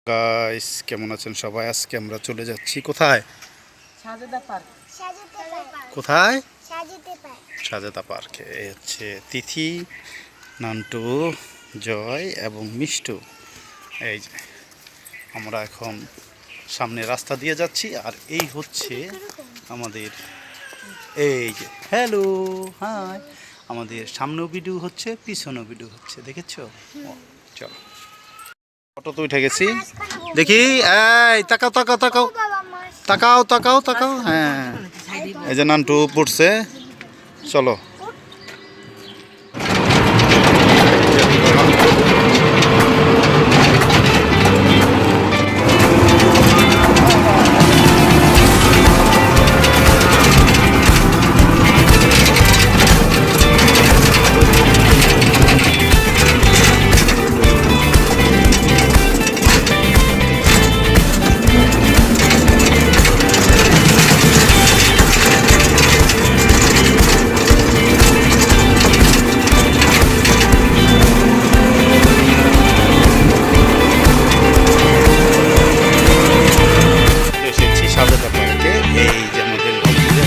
Guys কেমন আছেন সবাই? আজকে আমরা চলে যাচ্ছি কোথায়? কোথায়? সাজেদা পার্কে। এই হচ্ছে তিথি, নান্টু, জয় এবং মিষ্টু। এই যে আমরা এখন সামনে রাস্তা দিয়ে যাচ্ছি, আর এই হচ্ছে আমাদের এই যে হ্যালো হাই, আমাদের সামনেও ভিডিও হচ্ছে, পিছনেও ভিডিও হচ্ছে, দেখেছো? চলো ফটো তো উঠে গেছি, দেখি এই তাকাও তাকাও তাকাও তাকাও তাকাও তাকাও। হ্যাঁ এই যে নান্টু পড়ছে, চলো।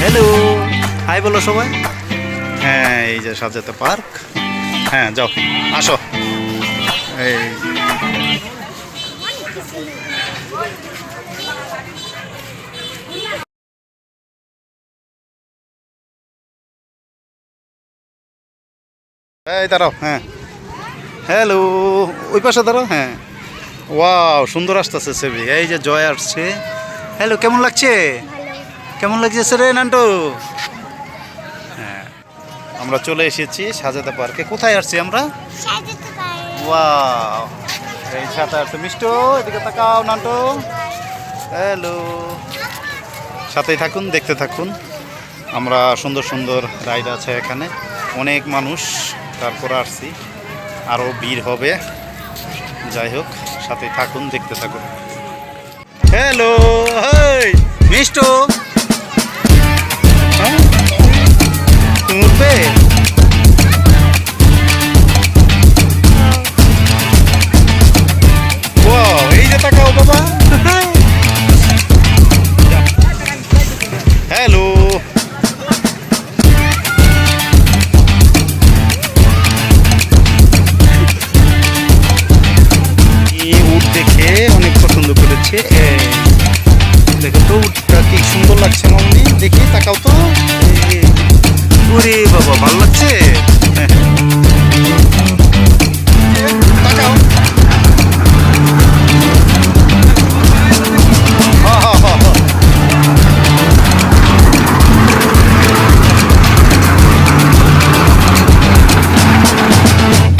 হ্যালো হাই বলো সবাই। হ্যাঁ এই যে সাজেদা পার্ক। হ্যাঁ যাও আসো। এই দাঁড়াও। হ্যাঁ হ্যালো ওই পাশে দাঁড়াও। হ্যাঁ ওয়াও সুন্দর আসতেছে ছবি। এই যে জয় আসছে। হ্যালো কেমন লাগছে? কেমন লাগছে রে নান্টু? হ্যাঁ আমরা চলে এসেছি সাজেদা পার্কে। কোথায় আসছি আমরা? ওয়াও এই সাথে আসছে মিষ্টু, এদিকে তাকাও নান্টু। হ্যালো সাথেই থাকুন, দেখতে থাকুন। আমরা সুন্দর সুন্দর রাইড আছে এখানে, অনেক মানুষ, তারপর আসছি, আরও ভিড় হবে। যাই হোক সাথেই থাকুন, দেখতে থাকুন। হ্যালো হাই মিষ্টু, উঠবে? এই যে তাকাও বাবা। হ্যালো উট দেখে অনেক পছন্দ করেছে। দেখো তো উটটা কি সুন্দর লাগছে মামনি, দেখি তাকাও তো। ওরে বাবা ভালো লাগছে। তাকাও।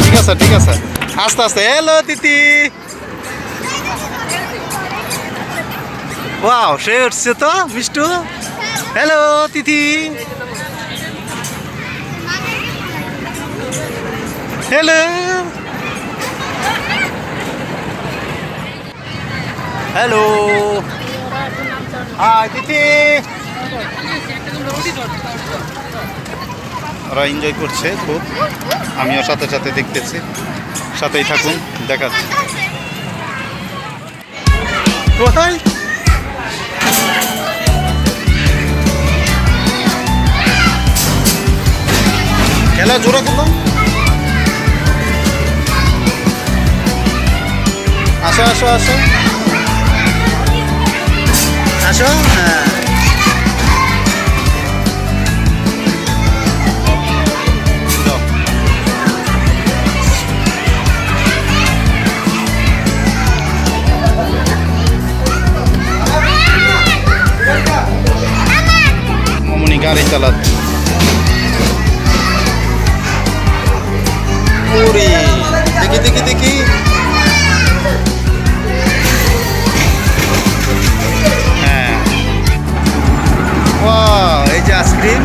ঠিক আছে ঠিক আছে, আস্তে আস্তে। হ্যালো তিথি। ওয়াও সে উঠছে তো মিষ্টু। হ্যালো তিথি। হ্যালো হ্যালো হাই তিথি। ওরা এনজয় করছে খুব, আমিও সাথে সাথে দেখতেছি। সাথেই থাকুন, দেখাচ্ছি। কোথায়? খেলা জোড়া করলাম। আসো আসো আসো আসো। হ্যাঁ মামনি গাড়ি চালাচ্ছে। দেখি দেখি দেখি। হ্যাঁ এই যে আইসক্রিম।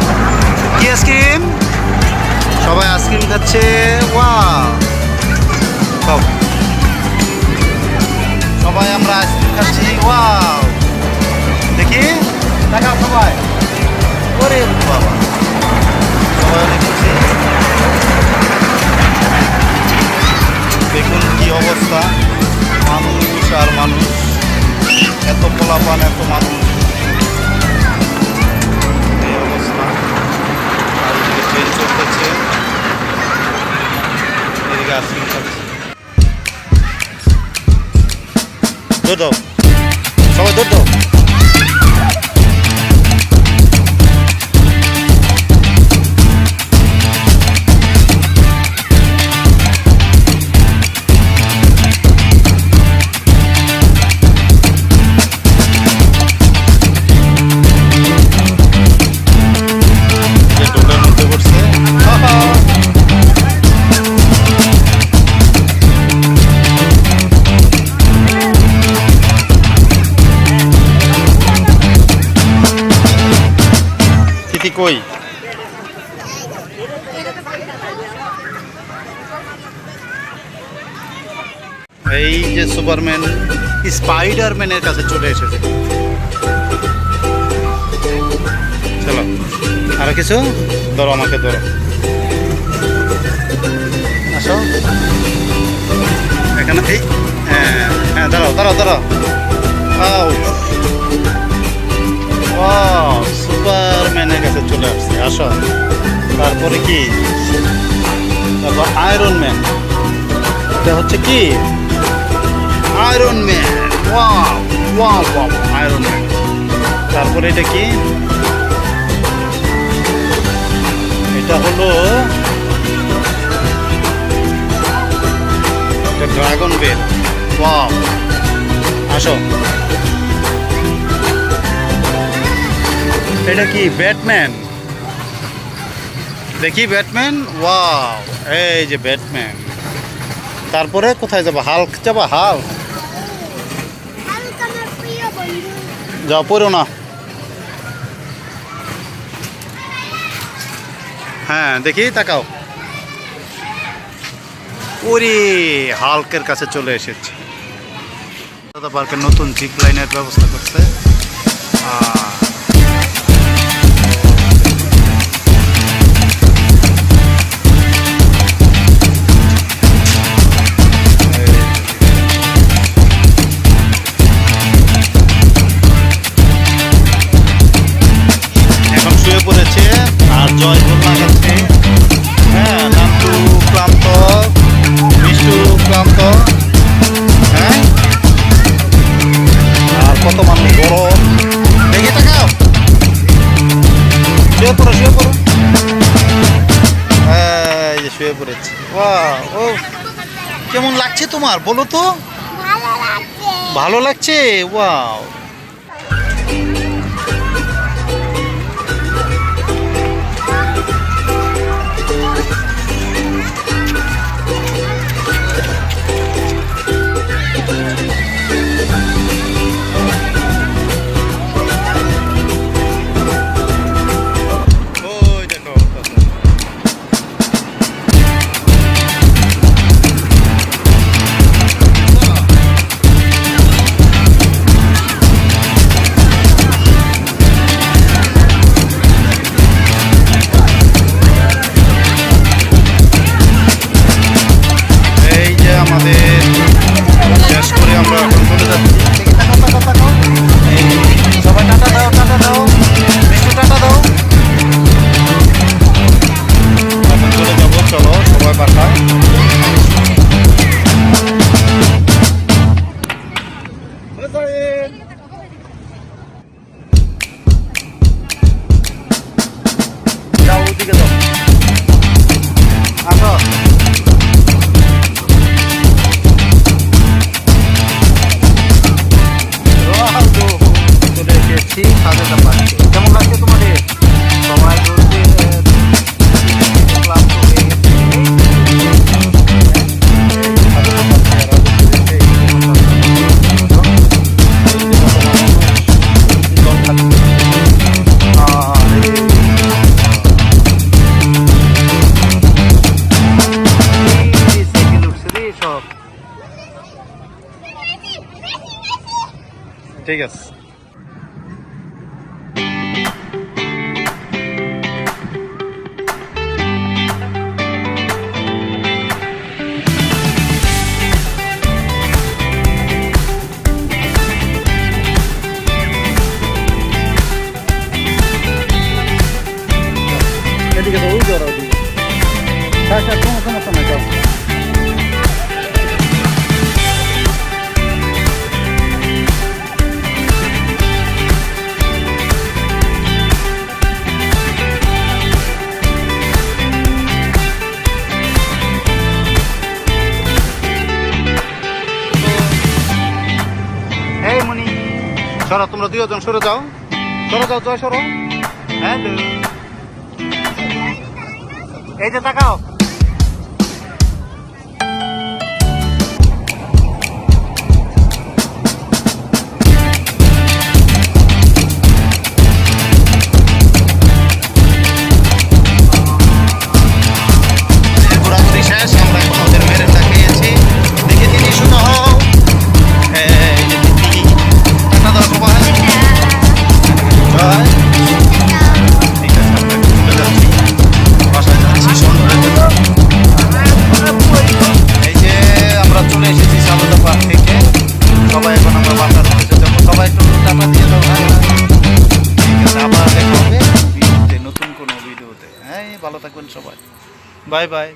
কি আইসক্রিম? সবাই আইসক্রিম খাচ্ছে। ওয়াও সবাই আমরা আইসক্রিম খাচ্ছি। ওয়াও দেখি দেখাও সবাই। ওরে বাবা সবাই অনেক খুশি। দেখুন কি অবস্থা, মানুষ আর মানুষ, এত পোলাপান, এত মানুষ, এই অবস্থা। আর এদিকে ট্রেন চলতেছে, এদিকে আইসক্রিম খাচ্ছে। দৌড় দাও, সবাই দৌড় দাও। কই এই যে সুপারম্যান স্পাইডারম্যানের কাছে চলে এসেছে। চলো আরো কিছু ধরো, আমাকে ধরো, আসো এখানে। এই হ্যাঁ হ্যাঁ, দাঁড়াও দাঁড়াও দাঁড়াও। সুপারম্যানের কাছে চলে আসছে, আসো। তারপরে কি, তারপর আয়রন ম্যান, এটা হচ্ছে কি iron man. Wow wow wow, iron man. তারপরে এটা কি, এটা হলো ড্রাগন বেল। ওয়াও, আসো। এটা কি ব্যাটম্যান, দেখি ব্যাটম্যান। ওয়াও, এই যে ব্যাটম্যান। তারপরে কোথায় যাবো, হাল্ক যাবো, হাল্ক। যাও, পড়ো না। হ্যাঁ দেখি, তাকাও। ওরে, হাল্কের কাছে চলে এসেছে। পার্কের নতুন জিপ লাইনের ব্যবস্থা করছে। এখন শুয়ে পড়েছে আর জয় গোল লাগাচ্ছে। হ্যাঁ, নান্টু ক্লান্ত, মিষ্টু ক্লান্ত। হ্যাঁ, আর কত মানুষ গরম, দেখি তাকাও। শুয়ে পড়ো, শুয়ে পড়ো। এই যে শুয়ে পড়েছে। ও, কেমন লাগছে তোমার, বলো তো? ভালো লাগছে। ওয়াও, কেমন লাগছে তোমাদের? সবাই ঠিক আছে। সরো, তোমরা দুজন সরে যাও, জয় সরো। হ্যালো, এই যে তাকাও। ঘোরাঘুরি শেষ, আমরা এখন ওদের মেরেন্ডা খেয়েছি। দেখে দিদি শুনো, এই যে দিদি, টাটা দাও সবাই। জয়। ঠিক আছে, আমরা এখন চলে যাচ্ছি, বাসায় যাচ্ছি সন্ধ্যা। এই যে আমরা চলে এসেছি সালুদা পার্ক থেকে, সবাই এখন আমরা বাসার উদ্দেশ্যে যাবো। সবাই একটু টাটা দিয়ে দাও ভাই। ঠিক আছে, আবার দেখা হবে ভিডিওতে, নতুন কোনো ভিডিওতে। হ্যাঁ, ভালো থাকবেন সবাই, বাই বাই।